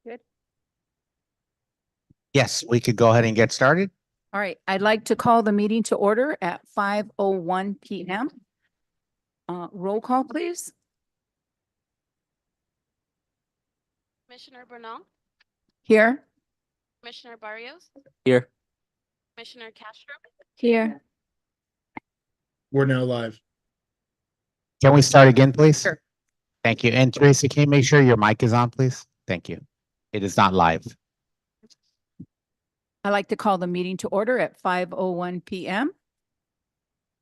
Good. Yes, we could go ahead and get started. All right, I'd like to call the meeting to order at 5:01 PM. Roll call, please. Commissioner Bernal, Here. Commissioner Barrios, Here. Commissioner Castro, Here. We're now live. Can we start again, please? Sure. Thank you. And Teresa, can you make sure your mic is on, please? Thank you. It is not live. I'd like to call the meeting to order at 5:01 PM.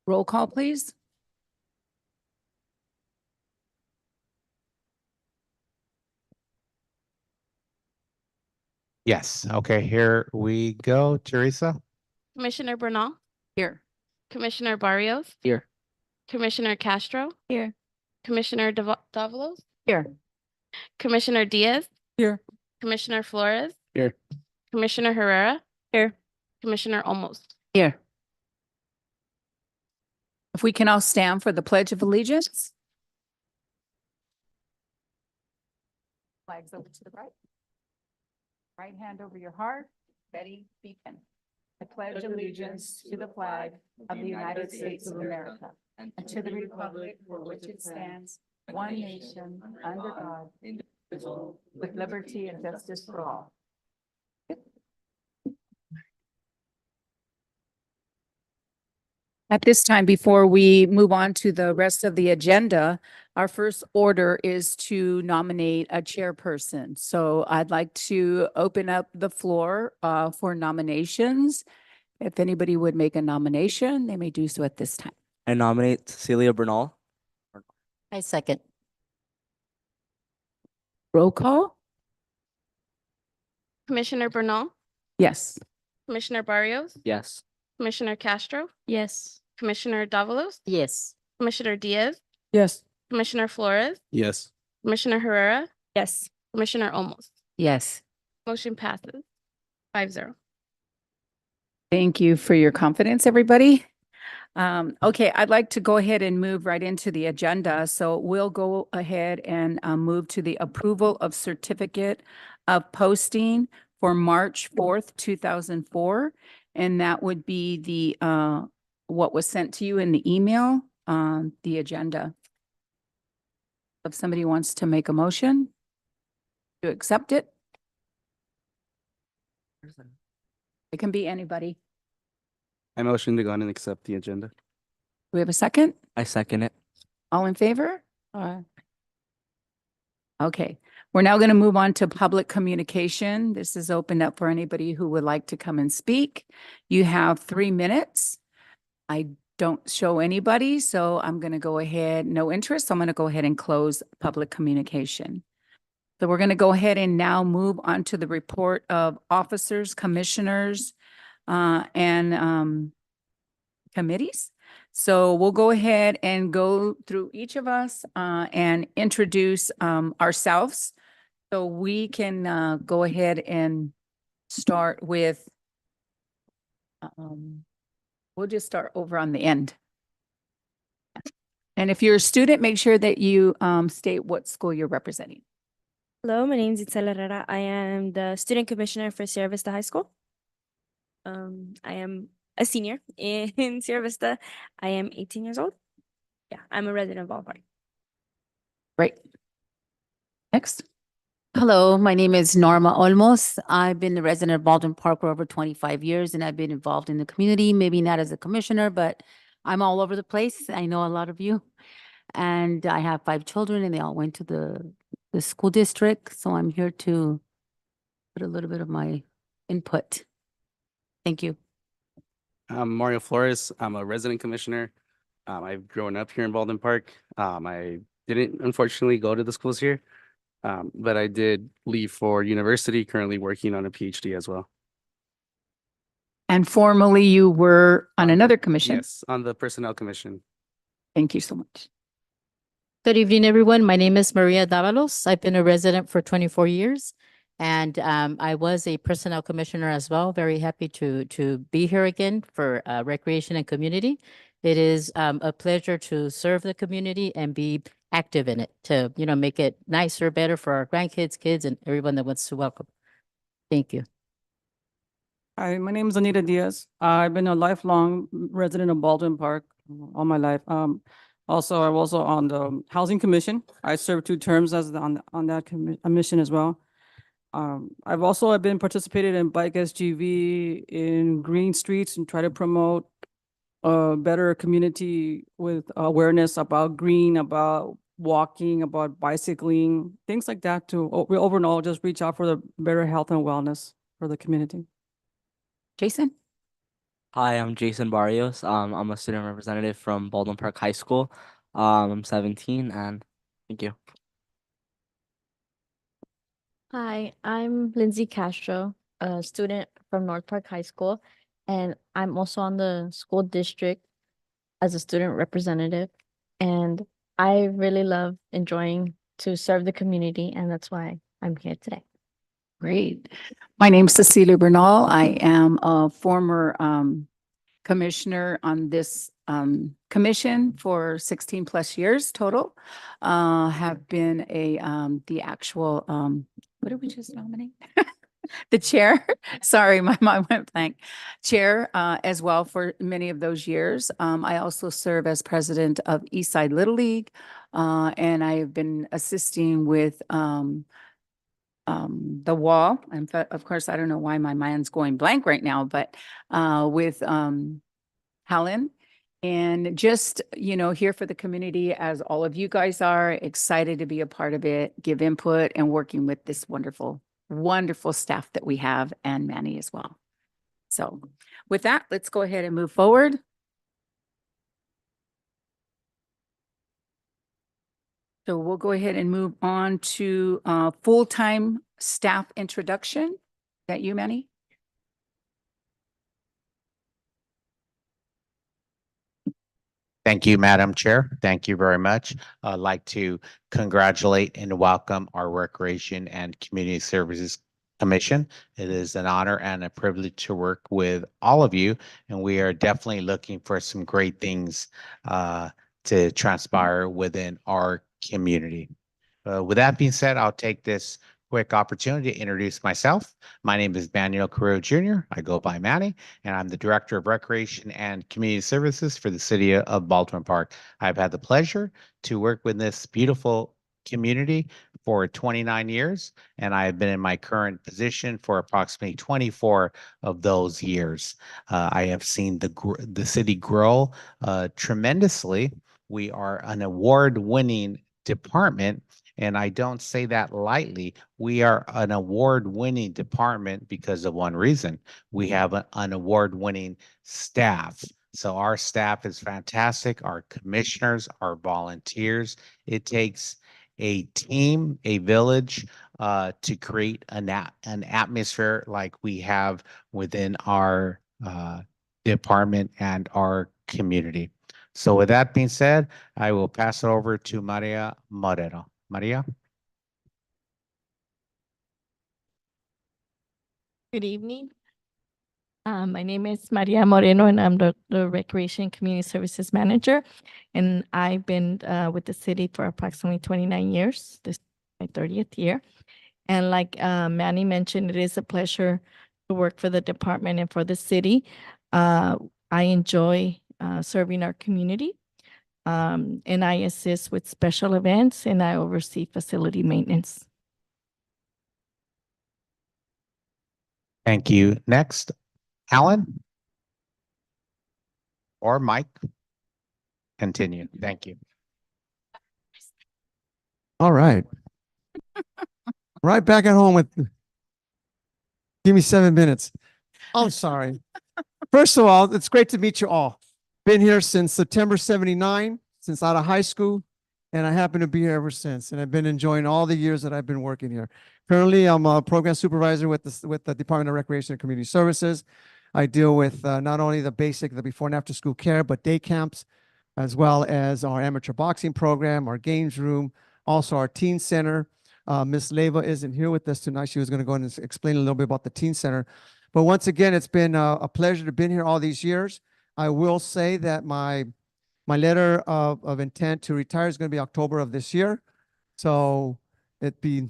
Roll call, please. Yes. Okay, here we go. Teresa? Commissioner Bernal, Here. Commissioner Barrios, Here. Commissioner Castro, Here. Commissioner Davalos, Here. Commissioner Diaz, Here. Commissioner Flores, Here. Commissioner Herrera, Here. Commissioner Olmos. Here. If we can all stand for the Pledge of Allegiance. Flags over to the right. Right hand over your heart. Betty Beacon. I pledge allegiance to the flag of the United States of America and to the republic for which it stands, one nation, under God, indivisible, with liberty and justice for all. At this time, before we move on to the rest of the agenda, our first order is to nominate a chairperson. So I'd like to open up the floor for nominations. If anybody would make a nomination, they may do so at this time. I nominate Cecilia Bernal. I second. Roll call? Commissioner Bernal, Yes. Commissioner Barrios, Yes. Commissioner Castro, Yes. Commissioner Davalos, Yes. Commissioner Diaz, Yes. Commissioner Flores, Yes. Commissioner Herrera, Yes. Commissioner Olmos. Yes. Motion passes 5-0. Thank you for your confidence, everybody. Okay, I'd like to go ahead and move right into the agenda. So we'll go ahead and move to the approval of certificate of posting for March 4th, 2004. And that would be the what was sent to you in the email, the agenda. If somebody wants to make a motion to accept it, it can be anybody. I motion to go on and accept the agenda. Do we have a second? I second it. All in favor? Okay, we're now going to move on to public communication. This is opened up for anybody who would like to come and speak. You have 3 minutes. I don't show anybody, so I'm going to go ahead, no interest. I'm going to go ahead and close public communication. So we're going to go ahead and now move on to the report of officers, commissioners, and committees. So we'll go ahead and go through each of us and introduce ourselves. So we can go ahead and start with, we'll just start over on the end. And if you're a student, make sure that you state what school you're representing. Hello, my name is Itzel Herrera. I am the student commissioner for Sierra Vista High School. I am a senior in Sierra Vista. I am 18 years old. Yeah, I'm a resident of Ballpark. Great. Next. Hello, my name is Norma Olmos. I've been a resident of Baldwin Park for over 25 years and I've been involved in the community, maybe not as a commissioner, but I'm all over the place. I know a lot of you. And I have 5 children and they all went to the school district. So I'm here to put a little bit of my input. Thank you. I'm Mario Flores. I'm a resident commissioner. I've grown up here in Baldwin Park. I didn't unfortunately go to the schools here, but I did leave for university, currently working on a PhD as well. And formerly you were on another commission. Yes, on the Personnel Commission. Thank you so much. Good evening, everyone. My name is Maria Davalos. I've been a resident for 24 years. And I was a personnel commissioner as well. Very happy to be here again for recreation and community. It is a pleasure to serve the community and be active in it to, make it nicer, better for our grandkids, kids, and everyone that wants to welcome. Thank you. Hi, my name is Anita Diaz. I've been a lifelong resident of Baldwin Park all my life. I'm also on the Housing Commission. I served 2 terms on that commission as well. I've been participated in Bike SGV in Green Streets and try to promote a better community with awareness about green, about walking, about bicycling, things like that to overall just reach out for the better health and wellness for the community. Jason? Hi, I'm Jason Barrios. I'm a student representative from Baldwin Park High School. I'm 17 and thank you. Hi, I'm Lindsay Castro, a student from North Park High School, and I'm also on the school district as a student representative. And I really love enjoying to serve the community, and that's why I'm here today. Great. My name's Cecilia Bernal. I am a former commissioner on this commission for 16 plus years total. Have been the actual, what did we just nominate? The chair, sorry, my mind went blank. Chair as well for many of those years. I also serve as president of Eastside Little League, and I have been assisting with the wall. And of course, I don't know why my mind's going blank right now, but with Helen. And just, here for the community as all of you guys are, excited to be a part of it, give input and working with this wonderful, wonderful staff that we have and Manny as well. So with that, let's go ahead and move forward. So we'll go ahead and move on to full-time staff introduction. Is that you, Manny? Thank you, Madam Chair. Thank you very much. I'd like to congratulate and welcome our Recreation and Community Services Commission. It is an honor and a privilege to work with all of you, and we are definitely looking for some great things to transpire within our community. With that being said, I'll take this quick opportunity to introduce myself. My name is Manuel Carrillo Jr. I go by Manny, and I'm the Director of Recreation and Community Services for the City of Baldwin Park. I've had the pleasure to work with this beautiful community for 29 years, and I have been in my current position for approximately 24 of those years. I have seen the city grow tremendously. We are an award-winning department, and I don't say that lightly. We are an award-winning department because of one reason. We have an award-winning staff. So our staff is fantastic. Our commissioners, our volunteers. It takes a team, a village to create an atmosphere like we have within our department and our community. So with that being said, I will pass it over to Maria Moreno. Maria? Good evening. My name is Maria Moreno, and I'm the Recreation Community Services Manager. And I've been with the city for approximately 29 years. This is my 30th year. And like Manny mentioned, it is a pleasure to work for the department and for the city. I enjoy serving our community. And I assist with special events, and I oversee facility maintenance. Thank you. Next, Alan? Or Mike? Continue. Thank you. All right. Right back at home with, give me 7 minutes. I'm sorry. First of all, it's great to meet you all. Been here since September 79, since out of high school, and I happen to be here ever since. And I've been enjoying all the years that I've been working here. Currently, I'm a program supervisor with the Department of Recreation and Community Services. I deal with not only the before and after school care, but day camps, as well as our amateur boxing program, our games room, also our teen center. Miss Leva isn't here with us tonight. She was going to go and explain a little bit about the teen center. But once again, it's been a pleasure to be here all these years. I will say that my My letter of intent to retire is going to be October of this year. So it'd be,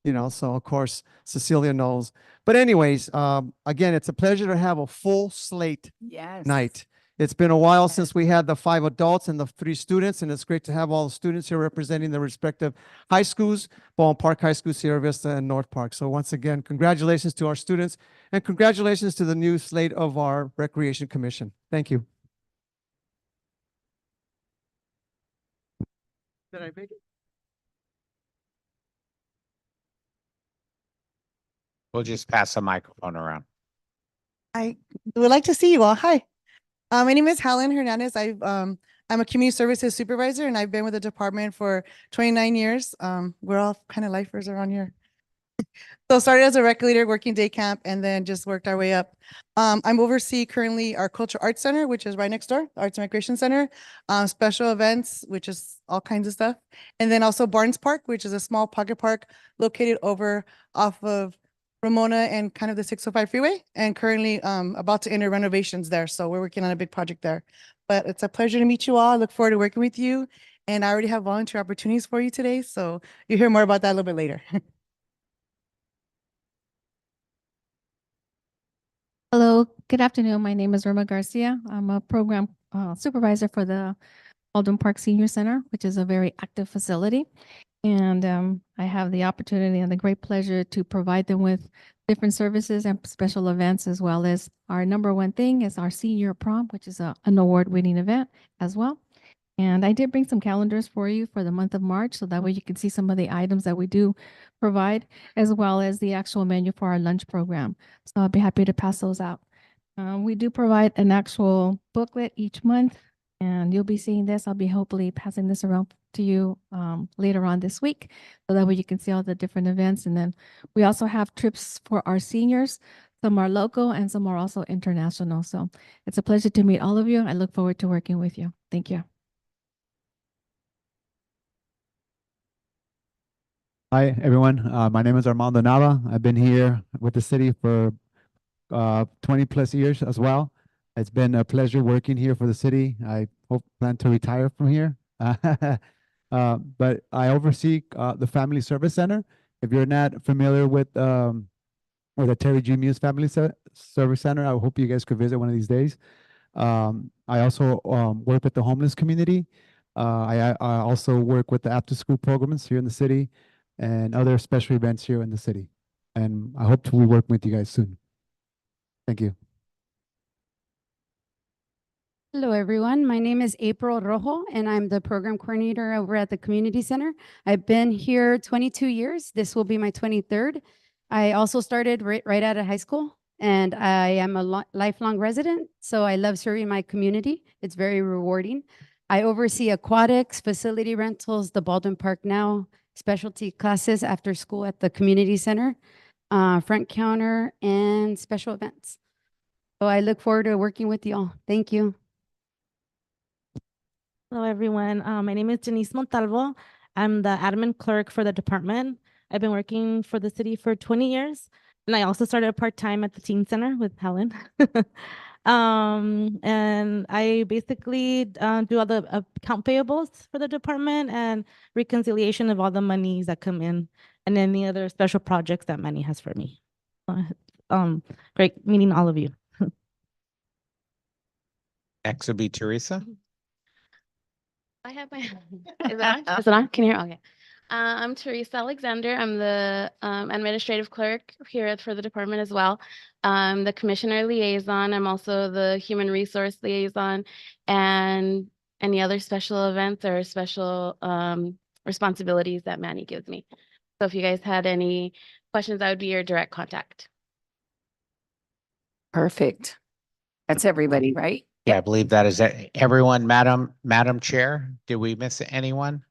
so of course Cecilia knows. But anyways, again, it's a pleasure to have a full slate Yes. night. It's been a while since we had the 5 adults and the 3 students, and it's great to have all the students here representing the respective high schools, Baldwin Park High School, Sierra Vista, and North Park. So once again, congratulations to our students and congratulations to the new slate of our Recreation Commission. Thank you. Did I make it? We'll just pass the microphone around. I would like to see you all. Hi. My name is Helen Hernandez. I'm a community services supervisor and I've been with the department for 29 years. We're all kind of lifers around here. So started as a rec leader working day camp and then just worked our way up. I'm oversee currently our Cultural Arts Center, which is right next door, the Arts and Recreation Center, special events, which is all kinds of stuff. And then also Barnes Park, which is a small pocket park located over off of Ramona and kind of the 605 freeway, and currently about to enter renovations there. So we're working on a big project there. But it's a pleasure to meet you all. I look forward to working with you. And I already have volunteer opportunities for you today. So you'll hear more about that a little bit later. Hello, good afternoon. My name is Irma Garcia. I'm a program supervisor for the Baldwin Park Senior Center, which is a very active facility. And I have the opportunity and the great pleasure to provide them with different services and special events, as well as our number one thing is our senior prom, which is an award-winning event as well. And I did bring some calendars for you for the month of March, so that way you can see some of the items that we do provide, as well as the actual menu for our lunch program. So I'll be happy to pass those out. We do provide an actual booklet each month, and you'll be seeing this. I'll be hopefully passing this around to you later on this week, so that way you can see all the different events. And then we also have trips for our seniors. Some are local and some are also international. So it's a pleasure to meet all of you. I look forward to working with you. Thank you. Hi, everyone. My name is Armando Nava. I've been here with the city for 20 plus years as well. It's been a pleasure working here for the city. I plan to retire from here. But I oversee the Family Service Center. If you're not familiar with the Terry G. Muse Family Service Center, I hope you guys could visit one of these days. I also work with the homeless community. I also work with the after school programs here in the city and other special events here in the city. And I hope to work with you guys soon. Thank you. Hello, everyone. My name is April Rojo, and I'm the program coordinator over at the Community Center. I've been here 22 years. This will be my 23rd. I also started right out of high school, and I am a lifelong resident, so I love serving my community. It's very rewarding. I oversee aquatics, facility rentals, the Baldwin Park Now, specialty classes after school at the Community Center, front counter, and special events. So I look forward to working with you all. Thank you. Hello, everyone. My name is Denise Montalvo. I'm the admin clerk for the department. I've been working for the city for 20 years, and I also started part-time at the teen center with Helen. And I basically do all the account payables for the department and reconciliation of all the monies that come in, and any other special projects that Manny has for me. Great meeting all of you. Next would be Teresa. I have my, is it on? Is it on? Can you hear? Okay. I'm Teresa Alexander. I'm the administrative clerk here for the department as well. I'm the commissioner liaison. I'm also the human resource liaison, and any other special events or special responsibilities that Manny gives me. So if you guys had any questions, I would be your direct contact. Perfect. That's everybody, right? Yeah, I believe that is everyone. Madam Chair, did we miss anyone?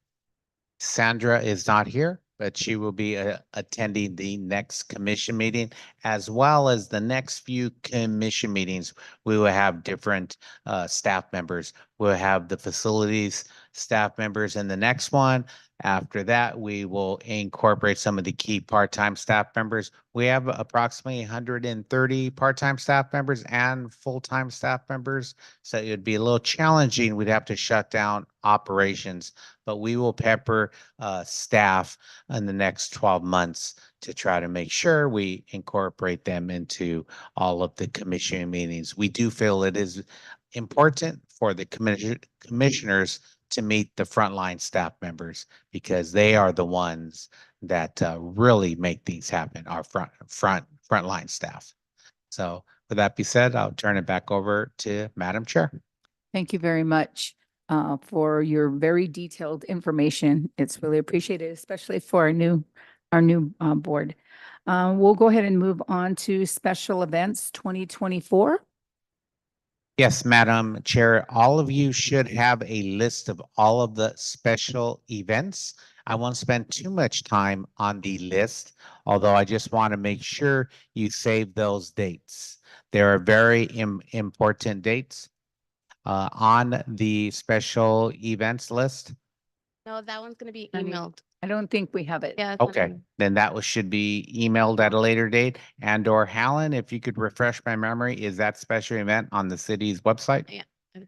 Sandra is not here, but she will be attending the next commission meeting, as well as the next few commission meetings. We will have different staff members We'll have the facilities staff members in the next one. After that, we will incorporate some of the key part-time staff members. We have approximately 130 part-time staff members and full-time staff members. So it would be a little challenging. We'd have to shut down operations, but we will pepper staff in the next 12 months to try to make sure we incorporate them into all of the commission meetings. We do feel it is important for the commissioners to meet the frontline staff members because they are the ones that really make these happen, our frontline staff. So with that being said, I'll turn it back over to Madam Chair. Thank you very much for your very detailed information. It's really appreciated, especially for our new board. We'll go ahead and move on to special events 2024. Yes, Madam Chair, all of you should have a list of all of the special events. I won't spend too much time on the list, although I just want to make sure you save those dates. There are very important dates on the special events list. No, that one's gonna be I mean, emailed. I don't think we have it. Yeah. it's not Okay, in- then that should be emailed at a later date. And or Helen, if you could refresh my memory, is that special event on the city's website? Yeah.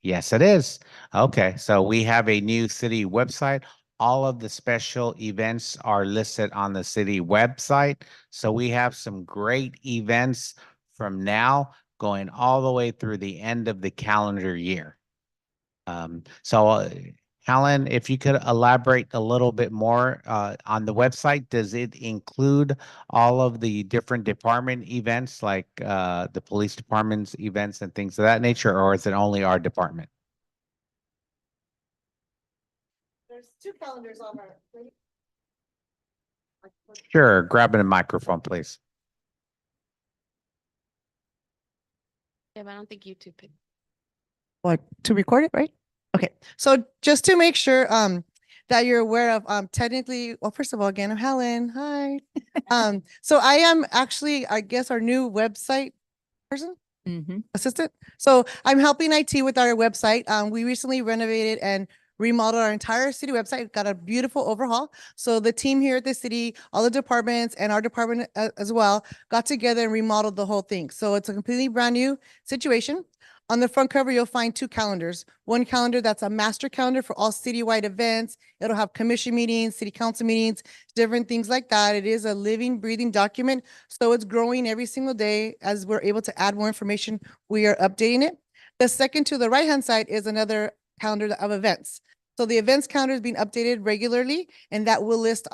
Yes, it is. Okay, so we have a new city website. All of the special events are listed on the city website. So we have some great events from now going all the way through the end of the calendar year. Helen, if you could elaborate a little bit more on the website, does it include all of the different department events like the police department's events and things of that nature, or is it only our department? There's 2 calendars on our. Sure, grabbing a microphone, please. Yeah, but I don't think YouTube picked. What, to record it, right? Okay, so just to make sure that you're aware of technically, well, first of all, again, I'm Helen. Hi. So I am actually, I guess, our new website person, assistant. So I'm helping IT with our website. We recently renovated and remodeled our entire city website, got a beautiful overhaul. So the team here at the city, all the departments and our department as well, got together and remodeled the whole thing. So it's a completely brand new situation. On the front cover, you'll find 2 calendars. One calendar that's a master calendar for all citywide events. It'll have commission meetings, city council meetings, different things like that. It is a living, breathing document. So it's growing every single day. As we're able to add more information, we are updating it. The second to the right-hand side is another calendar of events. So the events calendar is being updated regularly, and that will list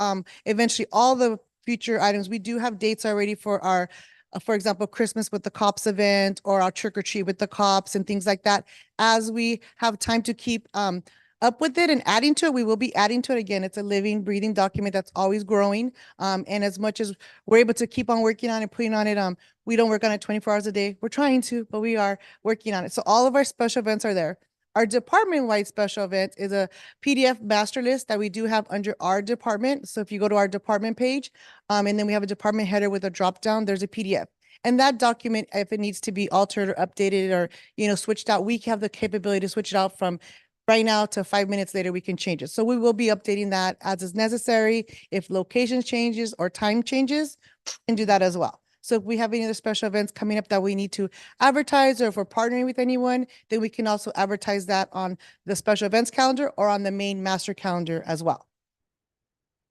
eventually all the future items. We do have dates already for our for example, Christmas with the cops event or our trick or treat with the cops and things like that. As we have time to keep up with it and adding to it, we will be adding to it. Again, it's a living, breathing document that's always growing. And as much as we're able to keep on working on it, putting on it, we don't work on it 24 hours a day. We're trying to, but we are working on it. So all of our special events are there. Our department-wide special event is a PDF master list that we do have under our department. So if you go to our department page, and then we have a department header with a drop down, there's a PDF. And that document, if it needs to be altered or updated or, switched out, we have the capability to switch it out from right now to 5 minutes later, we can change it. So we will be updating that as is necessary. If location changes or time changes, we can do that as well. So if we have any other special events coming up that we need to advertise, or if we're partnering with anyone, then we can also advertise that on the special events calendar or on the main master calendar as well.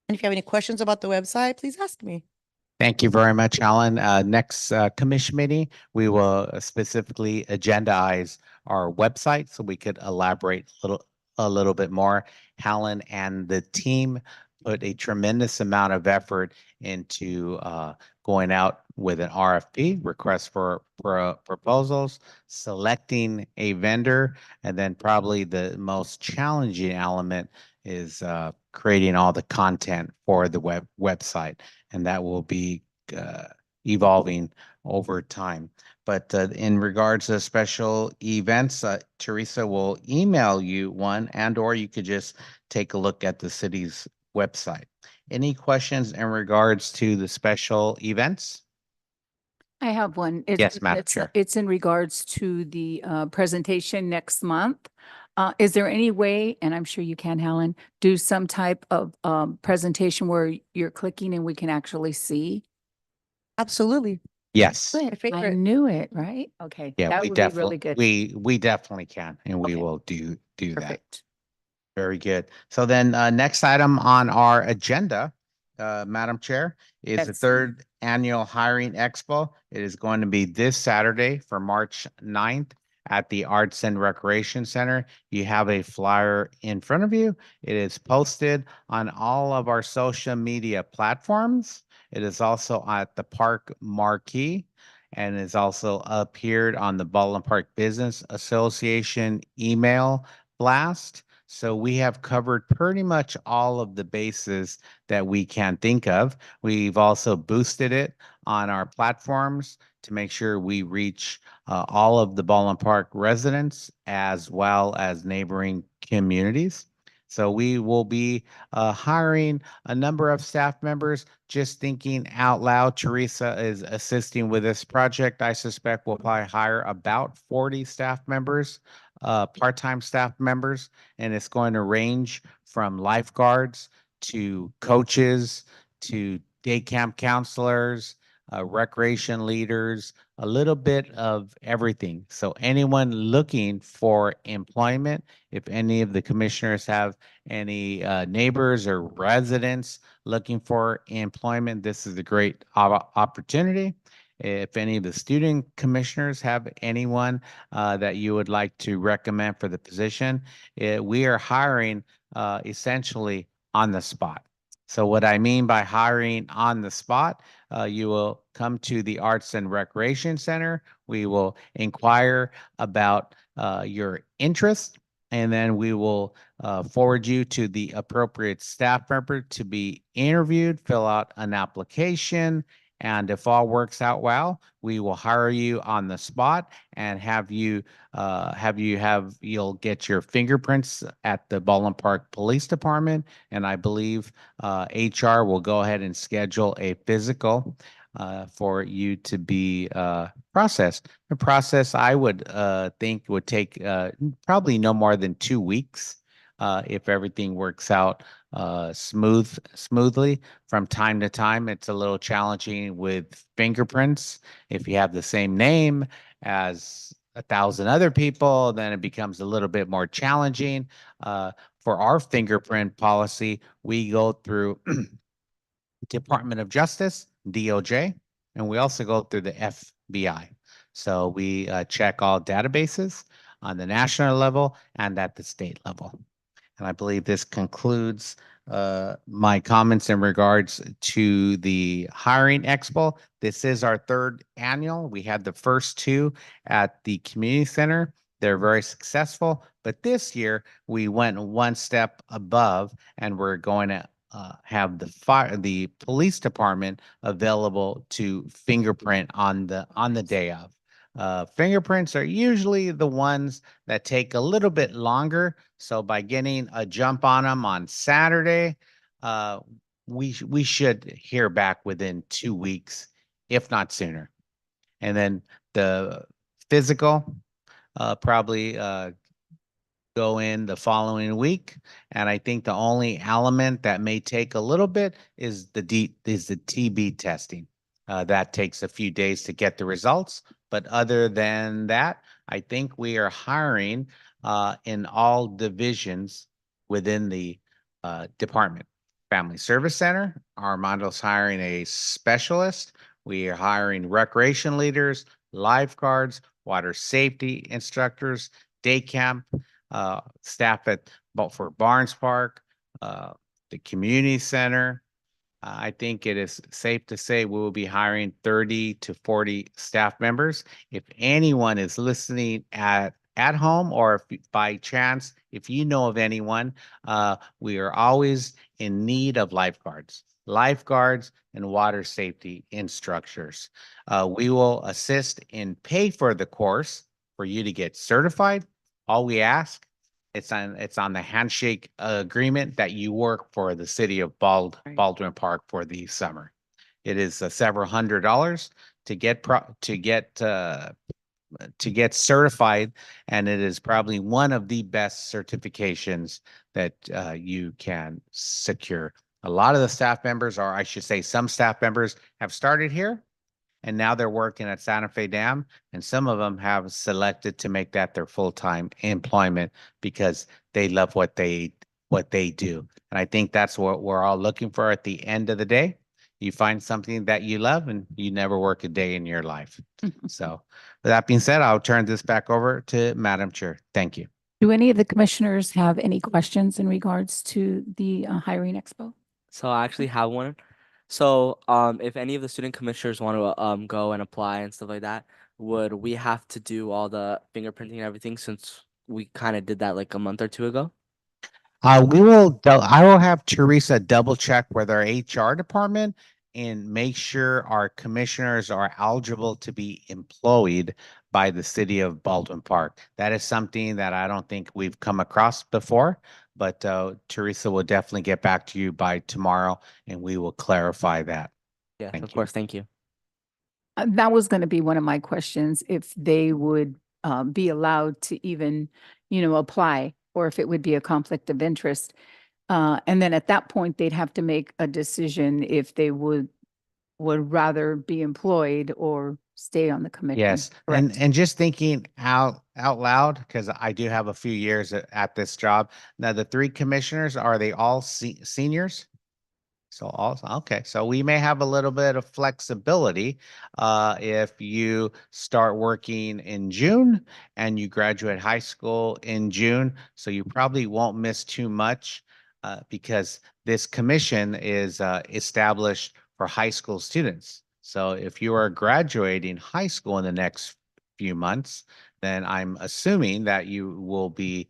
And if you have any questions about the website, please ask me. Thank you very much, Alan. Next commission meeting, we will specifically agendize our website so we could elaborate a little bit more. Helen and the team put a tremendous amount of effort into going out with an RFP, request for proposals, selecting a vendor, and then probably the most challenging element is creating all the content for the website, and that will be evolving over time. But in regards to special events, Teresa will email you one, and or you could just take a look at the city's website. Any questions in regards to the special events? I have one. Yes, Madam Chair. It's in regards to the presentation next month. Is there any way, and I'm sure you can, Helen, do some type of presentation where you're clicking and we can actually see? Absolutely. Yes. My I favorite. knew it, right? Okay. Yeah, That we would be really definitely, good. we definitely can, and we Okay. will do that. Perfect. Very good. So then, next item on our agenda, Madam Chair, is the Yes. third annual hiring expo. It is going to be this Saturday for March 9th at the Arts and Recreation Center. You have a flyer in front of you. It is posted on all of our social media platforms. It is also at the park marquee and is also appeared on the Baldwin Park Business Association email blast. So we have covered pretty much all of the bases that we can think of. We've also boosted it on our platforms to make sure we reach all of the Baldwin Park residents as well as neighboring communities. So we will be hiring a number of staff members. Just thinking out loud, Teresa is assisting with this project. I suspect we'll probably hire about 40 staff members, part-time staff members, and it's going to range from lifeguards to coaches to day camp counselors, recreation leaders, a little bit of everything. So anyone looking for employment, if any of the commissioners have any neighbors or residents looking for employment, this is a great opportunity. If any of the student commissioners have anyone that you would like to recommend for the position, we are hiring essentially on the spot. So what I mean by hiring on the spot, you will come to the Arts and Recreation Center. We will inquire about your interest, and then we will forward you to the appropriate staff member to be interviewed, fill out an application, and if all works out well, we will hire you on the spot and you'll get your fingerprints at the Baldwin Park Police Department. And I believe HR will go ahead and schedule a physical for you to be processed. The process I would think would take probably no more than 2 weeks if everything works out smoothly. From time to time, it's a little challenging with fingerprints. If you have the same name as 1,000 other people, then it becomes a little bit more challenging. For our fingerprint policy, we go through Department of Justice, DOJ, and we also go through the FBI. So we check all databases on the national level and at the state level. And I believe this concludes my comments in regards to the hiring expo. This is our third annual. We had the first two at the community center. They're very successful, but this year we went one step above and we're going to have the police department available to fingerprint on the day of. Fingerprints are usually the ones that take a little bit longer. So by getting a jump on them on Saturday, we should hear back within 2 weeks, if not sooner. And then the physical, probably go in the following week. And I think the only element that may take a little bit is the TB testing. That takes a few days to get the results. But other than that, I think we are hiring in all divisions within the department. Family Service Center, Armando's hiring a specialist. We are hiring recreation leaders, lifeguards, water safety instructors, day camp, staff at for Barnes Park, the community center. I think it is safe to say we will be hiring 30 to 40 staff members. If anyone is listening at home or if by chance, if you know of anyone, we are always in need of lifeguards and water safety instructors. We will assist in pay for the course for you to get certified. All we ask, it's on the handshake agreement that you work for the city of Baldwin Park for the summer. It is several $100s to get certified, and it is probably one of the best certifications that you can secure. A lot of the staff members, or I should say some staff members, have started here and now they're working at Santa Fe Dam, and some of them have selected to make that their full-time employment because they love what they do. And I think that's what we're all looking for at the end of the day. You find something that you love and you never work a day in your life. So with that being said, I'll turn this back over to Madam Chair. Thank you. Do any of the commissioners have any questions in regards to the hiring expo? So I actually have one. So if any of the student commissioners want to go and apply and stuff like that, would we have to do all the fingerprinting and everything since we kind of did that like a month or two ago? I will have Teresa double check with our HR department and make sure our commissioners are eligible to be employed by the city of Baldwin Park. That is something that I don't think we've come across before, but Teresa will definitely get back to you by tomorrow and we will clarify that. Yeah, Thank of you. course. Thank you. That was going to be one of my questions, if they would be allowed to even, apply, or if it would be a conflict of interest. And then at that point, they'd have to make a decision if they would rather be employed or stay on the commission. Yes, Correct. and just thinking out loud, because I do have a few years at this job. Now, the three commissioners, are they all seniors? So all, okay, so we may have a little bit of flexibility if you start working in June and you graduate high school in June. So you probably won't miss too much because this commission is established for high school students. So if you are graduating high school in the next few months, then I'm assuming that you will be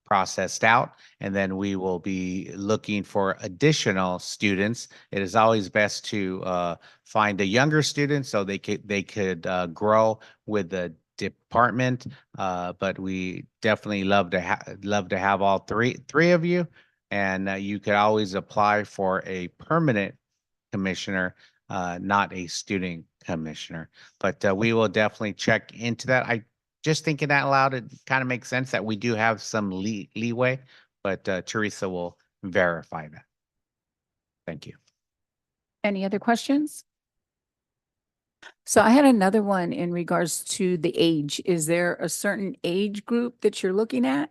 processed out, and then we will be looking for additional students. It is always best to find a younger student so they could grow with the department. But we definitely love to have all three of you, and you could always apply for a permanent commissioner, not a student commissioner. But we will definitely check into that. I just thinking out loud, it kind of makes sense that we do have some leeway, but Teresa will verify that. Thank you. Any other questions? So I had another one in regards to the age. Is there a certain age group that you're looking at?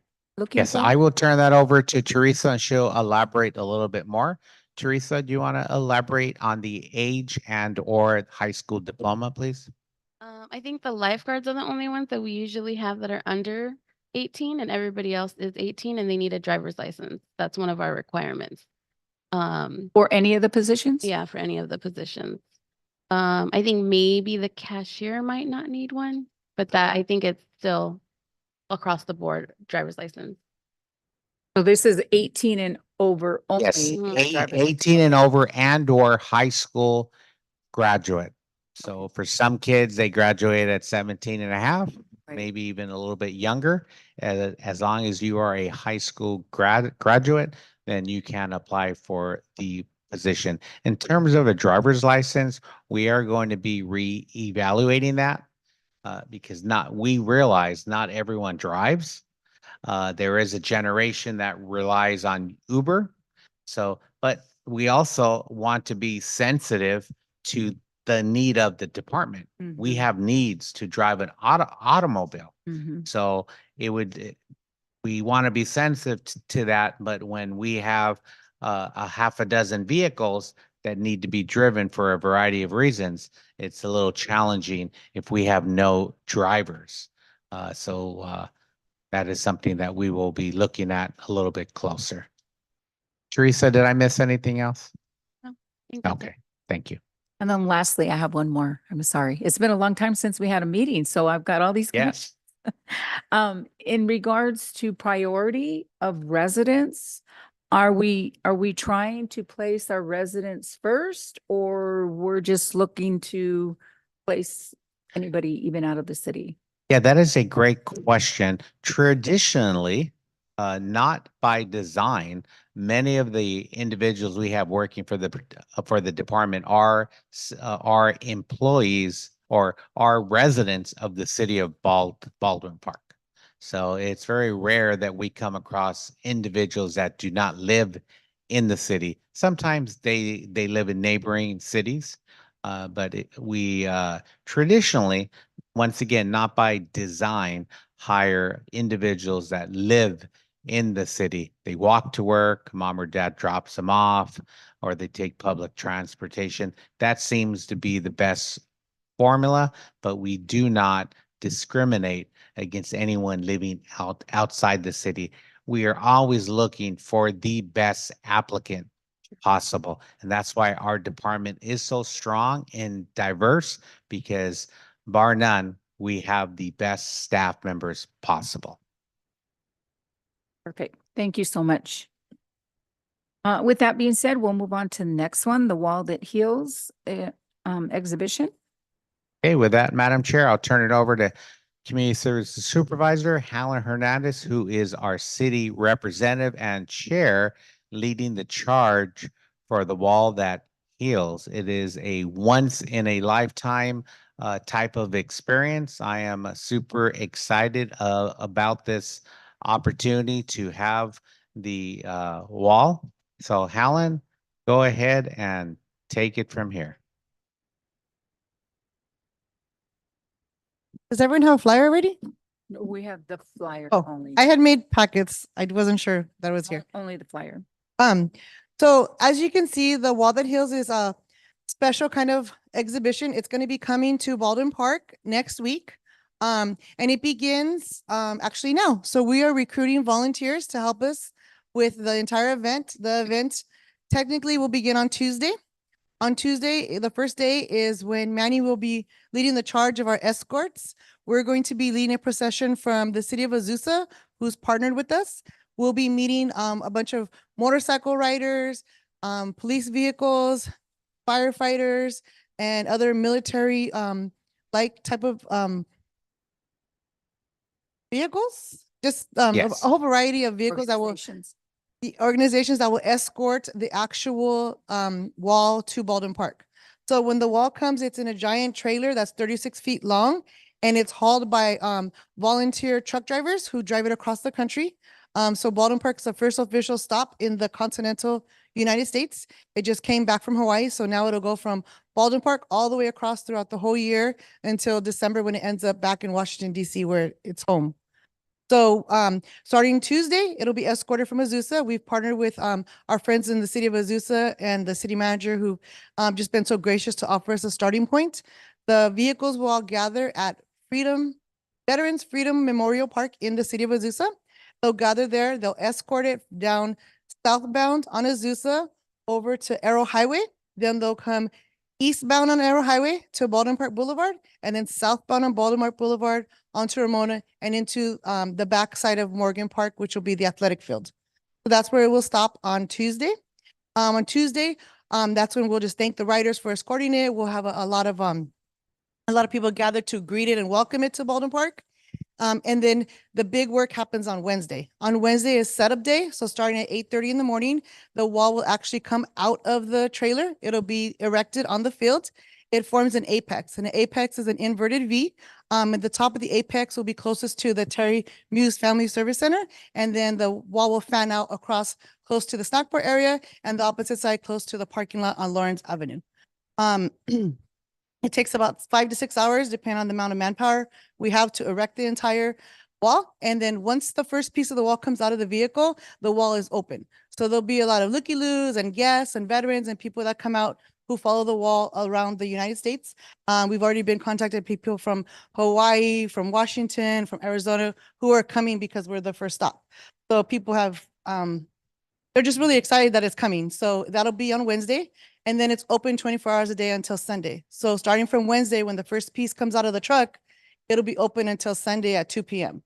Yes, for? I will turn that over to Teresa and she'll elaborate a little bit more. Teresa, do you want to elaborate on the age and or high school diploma, please? I think the lifeguards are the only ones that we usually have that are under 18, and everybody else is 18 and they need a driver's license. That's one of our requirements. For any of the positions? Yeah, for any of the positions. I think maybe the cashier might not need one, but that I think it's still across the board driver's license. So this is 18 and over only. Yes, Mhm. 18 and over and or high school graduate. So for some kids, they graduate at 17 and a half, maybe even a little bit younger. As long as you are a high school graduate, then you can apply for the position. In terms of a driver's license, we are going to be re-evaluating that because we realize not everyone drives. There is a generation that relies on Uber. So, but we also want to be sensitive to the need of the department. We have needs to drive an automobile. So we want to be sensitive to that. But when we have a half a dozen vehicles that need to be driven for a variety of reasons, it's a little challenging if we have no drivers. So that is something that we will be looking at a little bit closer. Teresa, did I miss anything else? No, I think that's it. Okay, thank you. And then lastly, I have one more. I'm sorry. It's been a long time since we had a meeting, so I've got all these. Yes. In regards to priority of residents, are we trying to place our residents first, or we're just looking to place anybody even out of the city? Yeah, that is a great question. Traditionally, not by design. Many of the individuals we have working for the department are employees or are residents of the city of Baldwin Park. So it's very rare that we come across individuals that do not live in the city. Sometimes they live in neighboring cities, but we traditionally, once again, not by design, hire individuals that live in the city. They walk to work, mom or dad drops them off, or they take public transportation. That seems to be the best formula, but we do not discriminate against anyone living outside the city. We are always looking for the best applicant possible. And that's why our department is so strong and diverse, because bar none, we have the best staff members possible. Perfect. Thank you so much. With that being said, we'll move on to the next one, the Wall That Heals exhibition. Okay, with that, Madam Chair, I'll turn it over to Community Services Supervisor Helen Hernandez, who is our city representative and chair leading the charge for the Wall That Heals. It is a once in a lifetime type of experience. I am super excited about this opportunity to have the wall. So Helen, go ahead and take it from here. Does everyone have a flyer already? No, we have the flyer Oh, only. I had made packets. I wasn't sure that was here. Only the flyer. So as you can see, the Wall That Heals is a special kind of exhibition. It's going to be coming to Baldwin Park next week. And it begins actually now. So we are recruiting volunteers to help us with the entire event. The event technically will begin on Tuesday. On Tuesday, the first day is when Manny will be leading the charge of our escorts. We're going to be leading a procession from the city of Azusa, who's partnered with us. We'll be meeting a bunch of motorcycle riders, police vehicles, firefighters, and other military like type of vehicles. Just Yes. a whole variety of vehicles that will Organizations. the organizations that will escort the actual wall to Baldwin Park. So when the wall comes, it's in a giant trailer that's 36 feet long, and it's hauled by volunteer truck drivers who drive it across the country. So Baldwin Park is the first official stop in the continental United States. It just came back from Hawaii, so now it'll go from Baldwin Park all the way across throughout the whole year until December, when it ends up back in Washington, D.C., where it's home. So starting Tuesday, it'll be escorted from Azusa. We've partnered with our friends in the city of Azusa and the city manager, who just been so gracious to offer us a starting point. The vehicles will all gather at Veterans Freedom Memorial Park in the city of Azusa. They'll gather there. They'll escort it down southbound on Azusa over to Arrow Highway. Then they'll come eastbound on Arrow Highway to Baldwin Park Boulevard, and then southbound on Baldwin Park Boulevard onto Ramona and into the backside of Morgan Park, which will be the athletic field. So that's where it will stop on Tuesday. On Tuesday, that's when we'll just thank the riders for escorting it. We'll have a lot of people gathered to greet it and welcome it to Baldwin Park. And then the big work happens on Wednesday. On Wednesday is setup day. So starting at 8:30 in the morning, the wall will actually come out of the trailer. It'll be erected on the field. It forms an apex, and an apex is an inverted V. At the top of the apex will be closest to the Terry Muse Family Service Center. And then the wall will fan out across close to the snack bar area, and the opposite side close to the parking lot on Lawrence Avenue. It takes about 5 to 6 hours, depending on the amount of manpower we have to erect the entire wall. And then once the first piece of the wall comes out of the vehicle, the wall is open. So there'll be a lot of looky-loos and guests and veterans and people that come out who follow the wall around the United States. We've already been contacted people from Hawaii, from Washington, from Arizona, who are coming because we're the first stop. So people have, they're just really excited that it's coming. So that'll be on Wednesday. And then it's open 24 hours a day until Sunday. So starting from Wednesday, when the first piece comes out of the truck, it'll be open until Sunday at 2 p.m.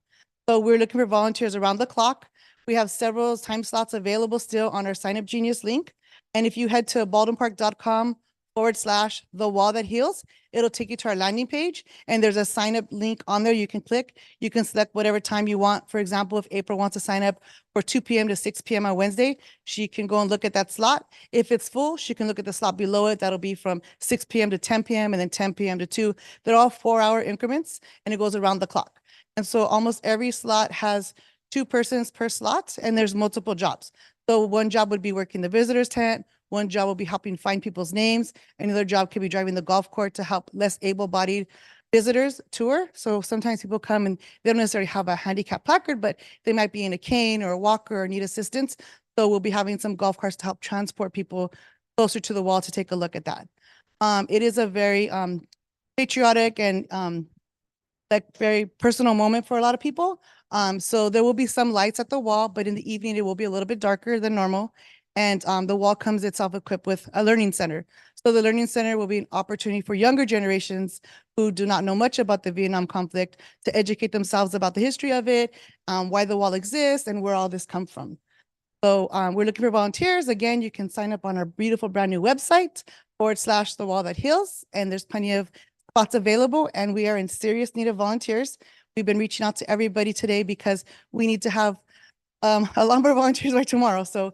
So we're looking for volunteers around the clock. We have several time slots available still on our Sign Up Genius link. And if you head to baldwinpark.com The Wall That Heals. It'll take you to our landing page and there's a sign up link on there. You can click, you can select whatever time you want. For example, if April wants to sign up for 2 p.m. to 6 p.m. on Wednesday, she can go and look at that slot. If it's full, she can look at the slot below it. That'll be from 6 p.m. to 10 p.m. and then 10 p.m. to 2. They're all 4-hour increments and it goes around the clock. And so almost every slot has 2 persons per slot and there's multiple jobs. So one job would be working the visitor's tent. One job will be helping find people's names. Another job could be driving the golf court to help less able-bodied visitors tour. So sometimes people come and they don't necessarily have a handicap placard, but they might be in a cane or a walker or need assistance. So we'll be having some golf carts to help transport people closer to the wall to take a look at that. It is a very patriotic and like very personal moment for a lot of people. So there will be some lights at the wall, but in the evening, it will be a little bit darker than normal. And the wall comes itself equipped with a learning center. So the learning center will be an opportunity for younger generations who do not know much about the Vietnam conflict to educate themselves about the history of it, why the wall exists, and where all this comes from. So we're looking for volunteers. Again, you can sign up on our beautiful brand new website /The Wall That Heals. And there's plenty of spots available and we are in serious need of volunteers. We've been reaching out to everybody today because we need to have a number of volunteers by tomorrow. So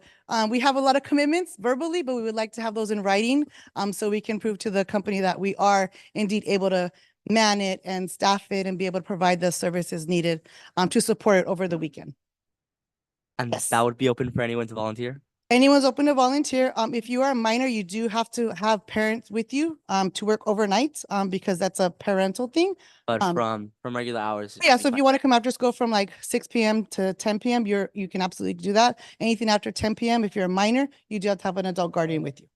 we have a lot of commitments verbally, but we would like to have those in writing so we can prove to the company that we are indeed able to man it and staff it and be able to provide the services needed to support it over the weekend. And that would be open for anyone to volunteer? Anyone's open to volunteer. If you are a minor, you do have to have parents with you to work overnight because that's a parental thing. But from regular hours? Yeah, so if you want to come after school from like 6 p.m. to 10 p.m., you can absolutely do that. Anything after 10 p.m., if you're a minor, you do have to have an adult guardian with you.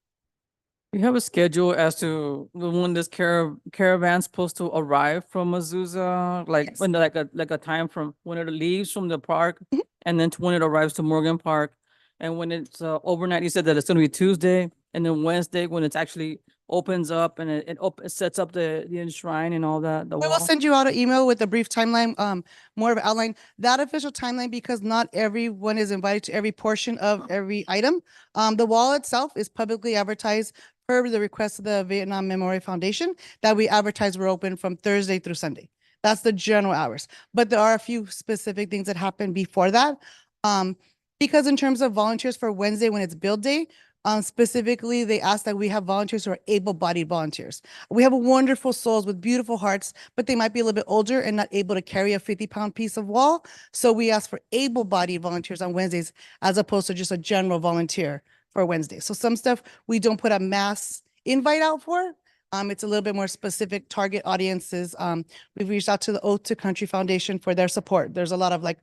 We have a schedule as to when this caravan's supposed to arrive from Azusa, like Yes. when like a time from when it leaves from the park and then to when it arrives to Morgan Park. And when it's overnight, you said that it's gonna be Tuesday and then Wednesday when it's actually opens up and it sets up the shrine and all that, the We will wall. send you out an email with a brief timeline, more of an outline. That official timeline, because not everyone is invited to every portion of every item. The wall itself is publicly advertised per the request of the Vietnam Memorial Foundation that we advertise we're open from Thursday through Sunday. That's the general hours. But there are a few specific things that happen before that. Because in terms of volunteers for Wednesday, when it's build day, specifically, they ask that we have volunteers who are able-bodied volunteers. We have wonderful souls with beautiful hearts, but they might be a little bit older and not able to carry a 50-pound piece of wall. So we ask for able-bodied volunteers on Wednesdays as opposed to just a general volunteer for Wednesday. So some stuff we don't put a mass invite out for. It's a little bit more specific target audiences. We've reached out to the Oath to Country Foundation for their support. There's a lot of like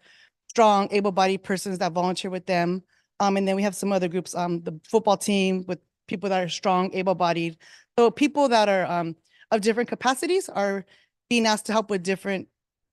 strong able-bodied persons that volunteer with them. And then we have some other groups, the football team with people that are strong, able-bodied. So people that are of different capacities are being asked to help with different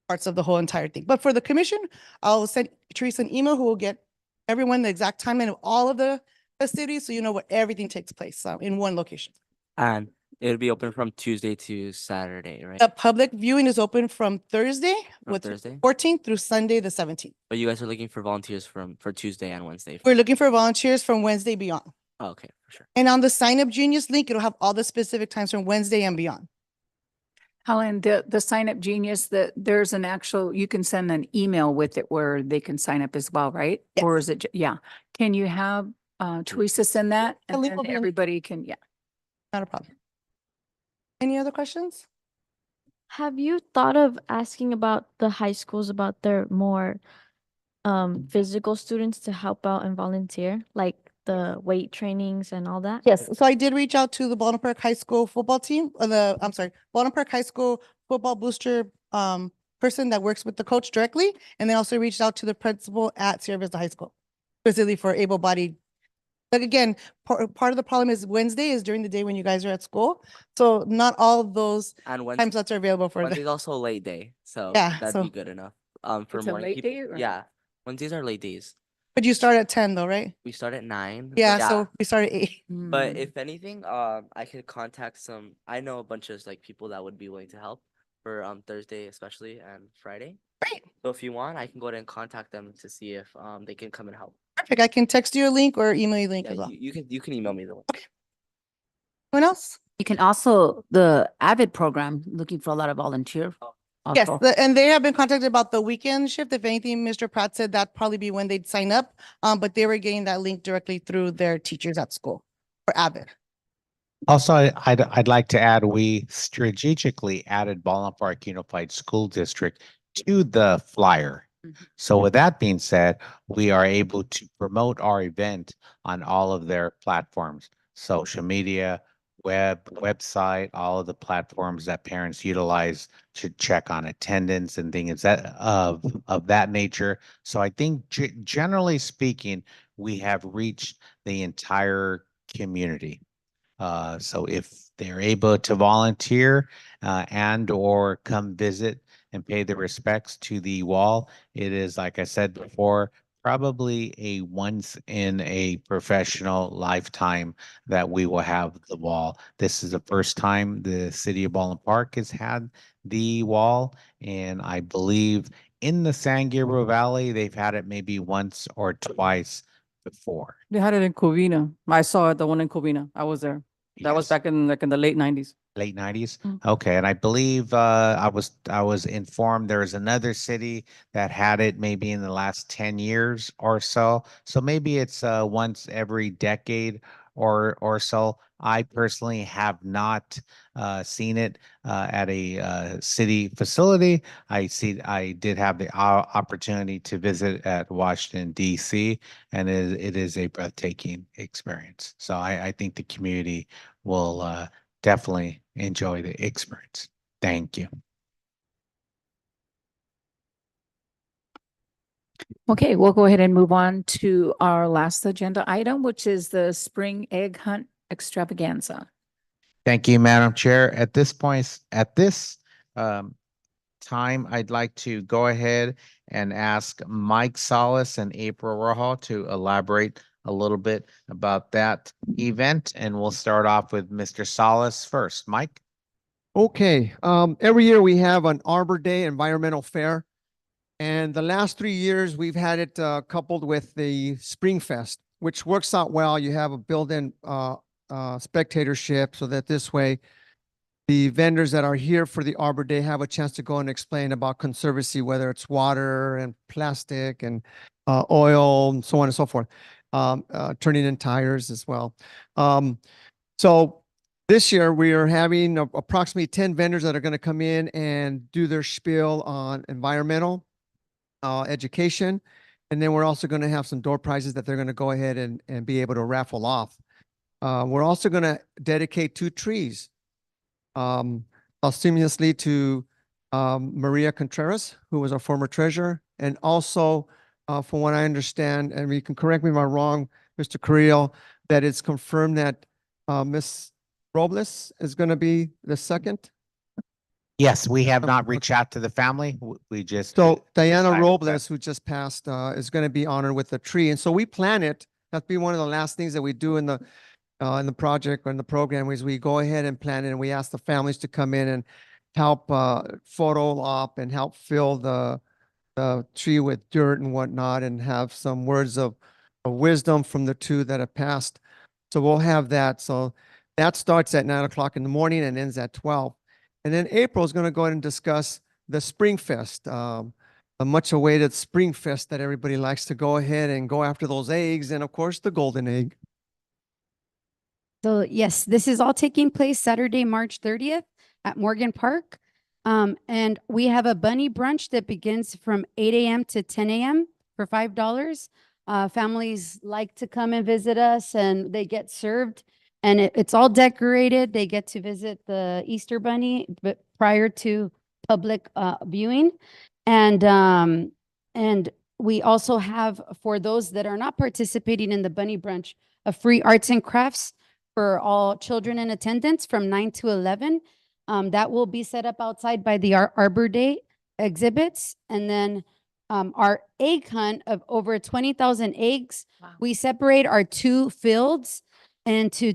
parts of the whole entire thing. But for the commission, I'll send Teresa an email who will get everyone the exact timeline of all of the festivities so you know where everything takes place in one location. And it would be open from Tuesday to Saturday, right? The public viewing is open from Thursday From with Thursday? 14th through Sunday, the 17th. But you guys are looking for volunteers for Tuesday and Wednesday? We're looking for volunteers from Wednesday beyond. Oh, okay, for sure. And on the Sign Up Genius link, it'll have all the specific times from Wednesday and beyond. Helen, the Sign Up Genius, there's an actual, you can send an email with it where they can sign up as well, right? Yes. Or is it, yeah. Can you have Teresa send that? The And link then will be in- everybody can, yeah. Not a problem. Any other questions? Have you thought of asking about the high schools about their more physical students to help out and volunteer, like the weight trainings and all that? Yes, so I did reach out to the Baldwin Park High School football team, Baldwin Park High School football booster person that works with the coach directly. And they also reached out to the principal at Sierra Vista High School, specifically for able-bodied. Like again, part of the problem is Wednesday is during the day when you guys are at school. So not all of those And time slots are available for Wednesday's them. also a late day, so Yeah, that'd so- be good enough. For It's a morning late people. day or- Yeah, Wednesdays are late days. But you start at 10 though, right? We start at 9. but Yeah, so we start at 8. But if anything, I could contact some. I know a bunch of like people that would be willing to help for Thursday especially and Friday. Great. So if you want, I can go ahead and contact them to see if they can come and help. Perfect. I can text you a link or email you a link Yeah, as well. you can email me the link. Anyone else? You can also, the AVID program, looking for a lot of volunteer. Yes, also. and they have been contacted about the weekend shift. If anything, Mr. Pratt said that'd probably be when they'd sign up. But they were getting that link directly through their teachers at school for Avid. Also, I'd like to add, we strategically added Baldwin Park Unified School District to the flyer. So with that being said, we are able to promote our event on all of their platforms, social media, website, all of the platforms that parents utilize to check on attendance and things of that nature. So I think generally speaking, we have reached the entire community. So if they're able to volunteer and or come visit and pay their respects to the wall, it is, like I said before, probably a once in a professional lifetime that we will have the wall. This is the first time the city of Baldwin Park has had the wall, and I believe in the San Gabriel Valley, they've had it maybe once or twice before. They had it in Covina. I saw it, the one in Covina. I was there. That was Yes. back in like in the late 90s. Late 90s. Mm. Okay, and I believe I was informed there was another city that had it maybe in the last 10 years or so. So maybe it's once every decade or so. I personally have not seen it at a city facility. I did have the opportunity to visit at Washington D.C. and it is a breathtaking experience. So I think the community will definitely enjoy the experience. Thank you. Okay, we'll go ahead and move on to our last agenda item, which is the spring egg hunt extravaganza. Thank you, Madam Chair. At this time, I'd like to go ahead and ask Mike Salas and April Rojo to elaborate a little bit about that event, and we'll start off with Mr. Salas first. Mike? Okay, every year we have an Arbor Day environmental fair. And the last 3 years, we've had it coupled with the Spring Fest, which works out well. You have a built-in spectatorship so that this way the vendors that are here for the Arbor Day have a chance to go and explain about conservancy, whether it's water and plastic and oil and so on and so forth, turning in tires as well. So this year we are having approximately 10 vendors that are going to come in and do their spiel on environmental education. And then we're also going to have some door prizes that they're going to go ahead and be able to raffle off. We're also going to dedicate 2 trees posthumously to Maria Contreras, who was our former treasurer. And also, from what I understand, and you can correct me if I'm wrong, Mr. Carrillo, that it's confirmed that Ms. Robles is going to be the second. Yes, we have not reached out to the family. We just. So Diana decided Robles, who just passed, is going to be honored with a tree. And so we plan it. That'd be one of the last things that we do in the project or in the program is we go ahead and plan it, and we ask the families to come in and help photo op and help fill the tree with dirt and whatnot, and have some words of wisdom from the 2 that have passed. So we'll have that. So that starts at 9 o'clock in the morning and ends at 12. And then April is going to go ahead and discuss the Spring Fest, a much awaited Spring Fest that everybody likes to go ahead and go after those eggs, and of course the golden egg. So yes, this is all taking place Saturday, March 30th at Morgan Park. And we have a bunny brunch that begins from 8 a.m. to 10 a.m. for $5. Families like to come and visit us, and they get served, and it's all decorated. They get to visit the Easter Bunny, but prior to public viewing. And we also have, for those that are not participating in the bunny brunch, a free arts and crafts for all children in attendance from 9 to 11. That will be set up outside by the Arbor Day exhibits. And then our egg hunt of over 20,000 eggs. Wow. We separate our 2 fields into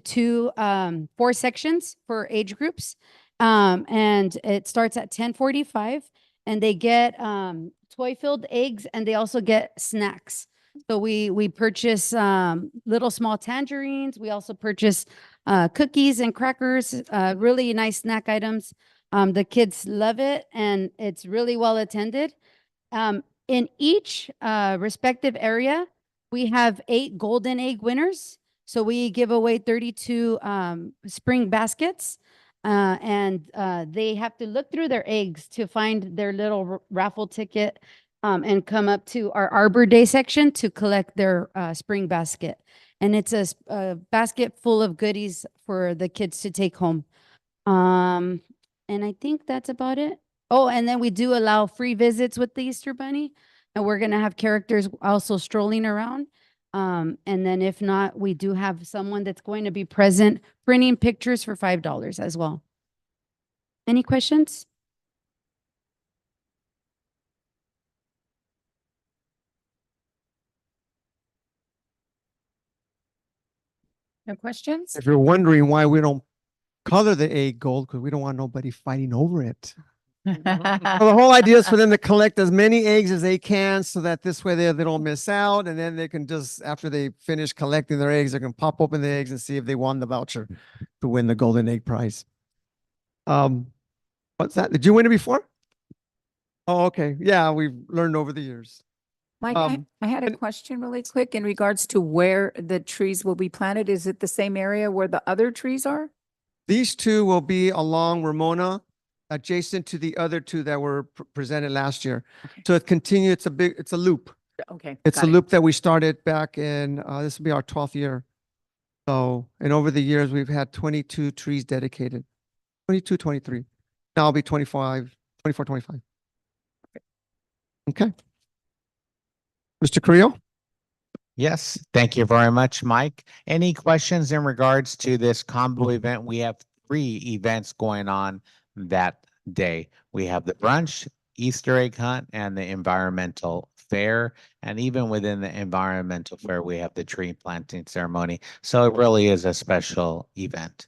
4 sections for age groups. And it starts at 10:45, and they get toy-filled eggs, and they also get snacks. So we purchase little small tangerines. We also purchase cookies and crackers, really nice snack items. The kids love it and it's really well attended. In each respective area, we have 8 golden egg winners. So we give away 32 spring baskets. And they have to look through their eggs to find their little raffle ticket and come up to our Arbor Day section to collect their spring basket. And it's a basket full of goodies for the kids to take home. And I think that's about it. Oh, and then we do allow free visits with the Easter Bunny. And we're going to have characters also strolling around. And then if not, we do have someone that's going to be present printing pictures for $5 as well. Any questions? No questions? If you're wondering why we don't color the egg gold, because we don't want nobody fighting over it. Well, the whole idea is for them to collect as many eggs as they can so that this way they don't miss out. And then they can just, after they finish collecting their eggs, they can pop open the eggs and see if they won the voucher to win the golden egg prize. What's that? Did you win it before? Oh, okay. Yeah, we've learned over the years. Mike, I had a question really quick in regards to where the trees will be planted. Is it the same area where the other trees are? These two will be along Ramona, adjacent to the other two that were presented last year. So it continues, it's a loop. Okay. It's got a it. loop that we started back in, this will be our 12th year. So, and over the years, we've had 22 trees dedicated, 22, 23. Now it'll be 25, 24, 25. Okay. Mr. Creel? Yes, thank you very much, Mike. Any questions in regards to this combo event? We have 3 events going on that day. We have the brunch, Easter egg hunt, and the environmental fair. And even within the environmental fair, we have the tree planting ceremony. So it really is a special event.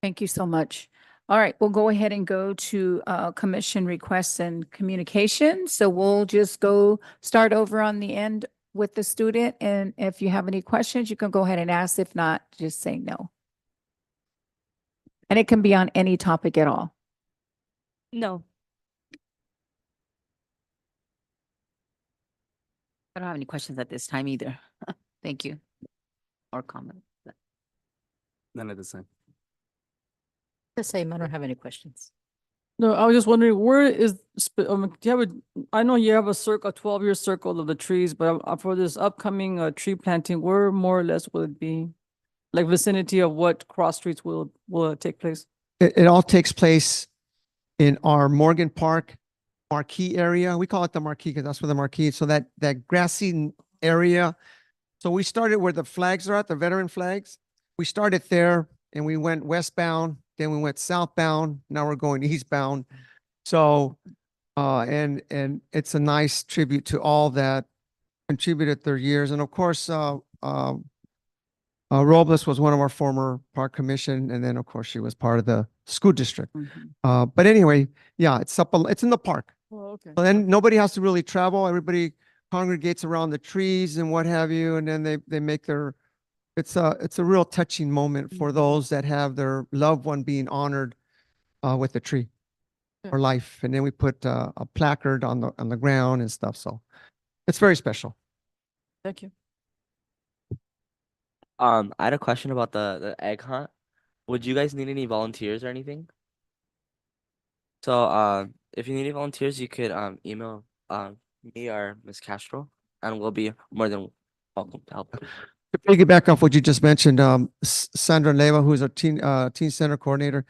Thank you so much. All right, we'll go ahead and go to commission requests and communication. So we'll just go start over on the end with the student. And if you have any questions, you can go ahead and ask. If not, just say no. And it can be on any topic at all. No. I don't have any questions at this time either. Thank you. Or comment. None at this time. The same, I don't have any questions. No, I was just wondering, where is, do you have I know you have a circle, a 12-year circle of the trees, but for this upcoming tree planting, where more or less will it be? Like vicinity of what cross streets will it take place? It all takes place in our Morgan Park marquee area. We call it the marquee because that's where the marquee is. So that grassy area. So we started where the flags are at, the veteran flags. We started there and we went westbound, then we went southbound. Now we're going eastbound. So, and it's a nice tribute to all that contributed their years. And of course, Robles was one of our former park commission. And then of course she was part of the school district. But anyway, yeah, it's in the park. Oh, okay. So then nobody has to really travel. Everybody congregates around the trees and what have you. And then they make their, it's a real touching moment for those that have their loved one being honored with a tree or life. And then we put a placard on the ground and stuff. So it's very special. Thank you. I had a question about the egg hunt. Would you guys need any volunteers or anything? So if you need any volunteers, you could email me or Ms. Castro, and we'll be more than welcome to help. To piggyback off what you just mentioned, Sandra Leva, who's our teen center coordinator,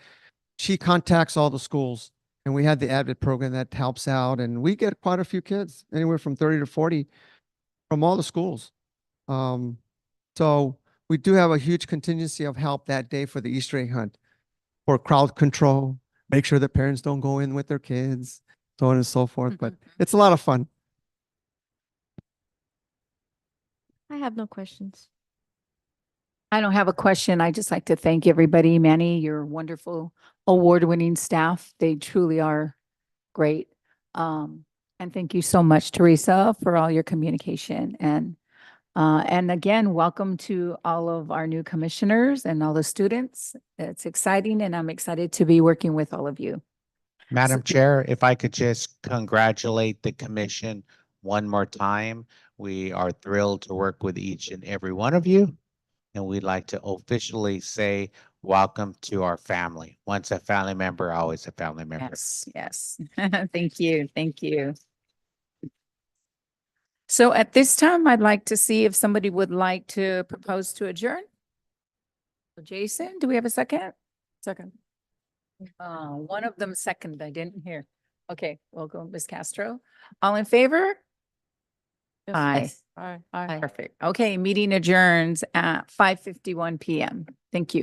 she contacts all the schools, and we had the ADVIT program that helps out, and we get quite a few kids, anywhere from 30 to 40 from all the schools. So we do have a huge contingency of help that day for the Easter egg hunt, for crowd control, make sure the parents don't go in with their kids, so on and so forth. But it's a lot of fun. I have no questions. I don't have a question. I just like to thank everybody. Manny, your wonderful award-winning staff. They truly are great. And And thank you so much, Teresa, for all your communication. And again, welcome to all of our new commissioners and all the students. It's exciting, and I'm excited to be working with all of you. Madam Chair, if I could just congratulate the commission one more time. We are thrilled to work with each and every one of you. And we'd like to officially say, welcome to our family. Once a family member, always a family member. Yes, yes. Thank you, thank you. So at this time, I'd like to see if somebody would like to propose to adjourn. Jason, do we have a second? Second. One of them second, I didn't hear. Okay, we'll go Ms. Castro. All in favor? Aye. Aye. Perfect. Okay, meeting adjourns at 5:51 PM. Thank you.